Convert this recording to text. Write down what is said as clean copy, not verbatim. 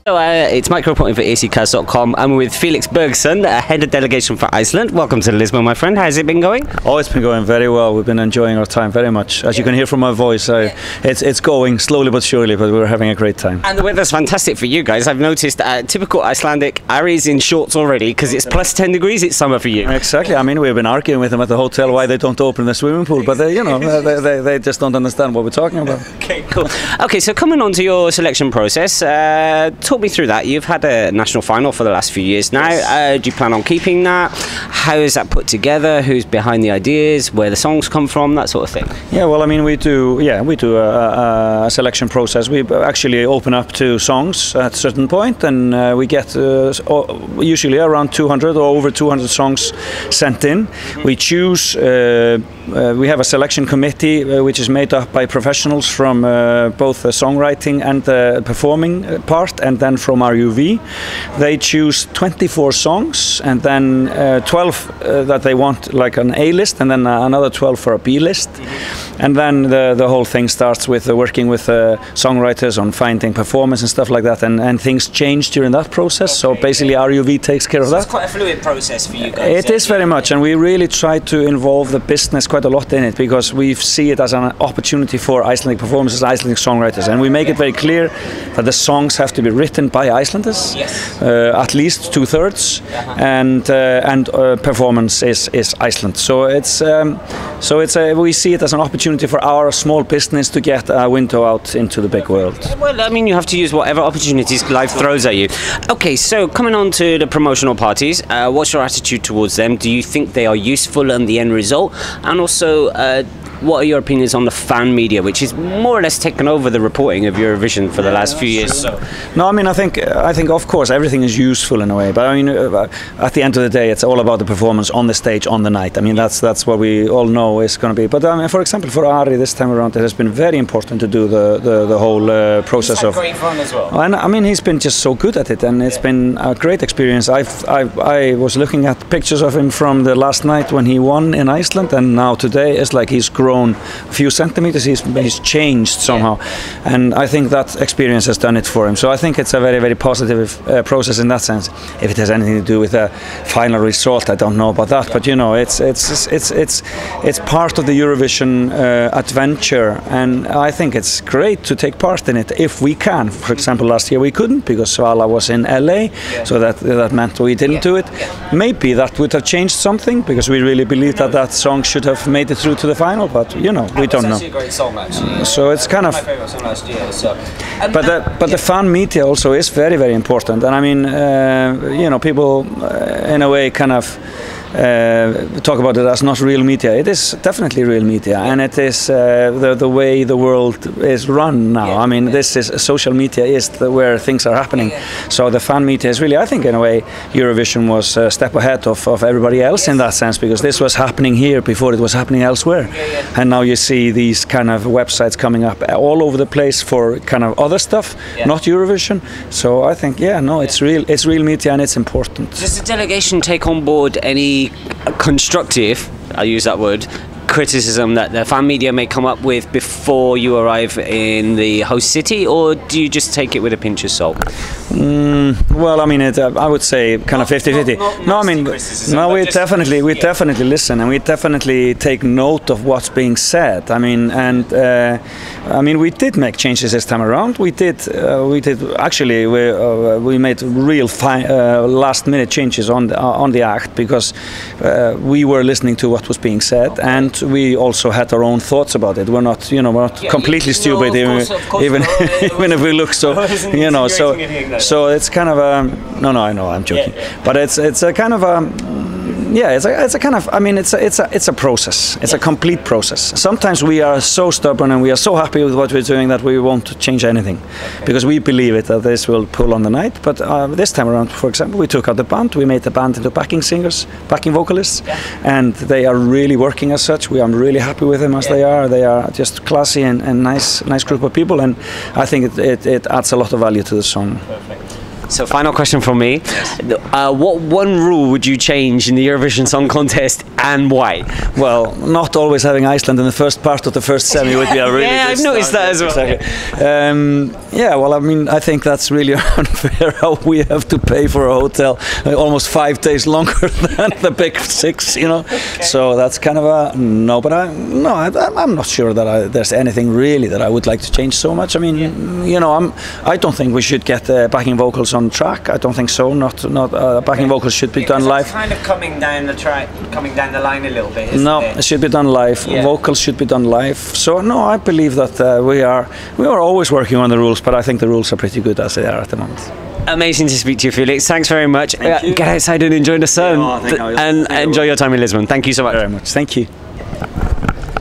So, it's Mike reporting for ESCKAZ.com. I'm with Felix Bergsson, head of delegation for Iceland. Welcome to Lisbon, my friend. How's it been going? Oh, it's been going very well. We've been enjoying our time very much. As you can hear from my voice, it's going slowly but surely, but we're having a great time. And the weather's fantastic for you guys. I've noticed typical Icelandic Ari's in shorts already because it's plus 10 degrees. It's summer for you. Exactly. I mean, we've been arguing with them at the hotel why they don't open the swimming pool, but they just don't understand what we're talking about. Okay, cool. Okay, so coming on to your selection process, talk me through that. You've had a national final for the last few years now. Do you plan on keeping that? How is that put together? Who's behind the ideas? Where the songs come from? That sort of thing. Yeah, well, I mean, we do a selection process. We actually open up to songs at a certain point, and we get usually around 200 or over 200 songs sent in. We choose. We have a selection committee which is made up by professionals from both the songwriting and the performing part, and then from our UV. They choose 24 songs, and then 12 that they want like an A list, and then another 12 for a B list. And then the whole thing starts with working with songwriters on finding performance and stuff like that, and things change during that process. So basically our UV takes care of that. It's quite a fluid process for you guys. It is very much, and we really try to involve the business quite a lot in it, because we see it as an opportunity for Icelandic performers, Icelandic songwriters, and we make it very clear that the songs have to be written by Icelanders, yes. At least 2/3, and performance is Iceland. So we see it as an opportunity for our small business to get a window out into the big world. Well, I mean, you have to use whatever opportunities life throws at you. Okay, so coming on to the promotional parties, what's your attitude towards them? Do you think they are useful in the end result? And also, what are your opinions on the fan media, which is more or less taken over the reporting of Eurovision for the last few years? So. No, I mean, I think of course everything is useful in a way, but I mean, at the end of the day, it's all about the performance on the stage, on the night. I mean, that's what we all know is going to be. But I mean, for example, for Ari this time around, it has been very important to do the whole process of. Great fun as well. And I mean, he's been just so good at it, and it's been a great experience. I was looking at pictures of him from the last night when he won in Iceland, and now today it's like he's grown a few centimeters. He's changed somehow, and I think that experience has done it for him. So I think it's a very, very positive process in that sense. If it has anything to do with the final result, I don't know about that. But you know, it's part of the Eurovision adventure, and I think it's great to take part in it if we can. For example, last year we couldn't because Svala was in LA, so that meant we didn't do it. Maybe that would have changed something, because we really believe that song should have made it through to the final. But you know, we don't know. It's actually a great song, actually. So it's kind of my favourite song last year. So, but the fan media also is very, very important. And I mean, you know, people in a way kind of talk about it as not real media. It is definitely real media, and it is the way the world is run now. I mean, this is social media is where things are happening. So the fan media is really, I think, in a way, Eurovision was a step ahead of everybody else in that sense, because this was happening here before it was happening elsewhere. And now you see these kind of websites coming up all over the place for kind of other stuff, not Eurovision. So I think, it's real media, and it's important. Does the delegation take on board any constructive, I use that word, criticism that the fan media may come up with before you arrive in the host city, or do you just take it with a pinch of salt? Well, I mean, I would say kind of 50-50. No, I mean, no, we definitely listen, and we definitely take note of what's being said. I mean, and I mean, we did make changes this time around. We did actually. We made real last-minute changes on the act, because we were listening to what was being said, and we also had our own thoughts about it. We're not, you know, we're not completely stupid, even if we look so, you know. So it's kind of a no, I know, I'm joking, but it's a kind of a it's a kind of, I mean, it's a process. It's a complete process. Sometimes we are so stubborn and we are so happy with what we're doing that we won't change anything, because we believe it that this will pull on the night. But this time around, for example, we took out the band. We made the band into backing singers, backing vocalists, and they are really working as such. I'm really happy with them as they are. They are just classy and nice group of people, and I think it adds a lot of value to the song. Perfect. So final question from me. Yes. What one rule would you change in the Eurovision Song Contest and why? Well, not always having Iceland in the first part of the first semi would be a really yeah, I've noticed that as well. Exactly. Yeah, well, I mean, I think that's really unfair how we have to pay for a hotel almost 5 days longer than the big 6, you know. Okay. So that's kind of a no, but I'm not sure that there's anything really that I would like to change so much. I mean, you know, I don't think we should get backing vocals on track. I don't think so. Not backing vocals should be done live. It's kind of coming down the track, coming down the line a little bit. No, it should be done live. Yeah. Vocals should be done live. So no, I believe that we are always working on the rules, but I think the rules are pretty good as they are at the moment. Amazing to speak to you, Felix. Thanks very much. Get outside and enjoy the sun, and enjoy your time in Lisbon. Thank you so much. Very much. Thank you.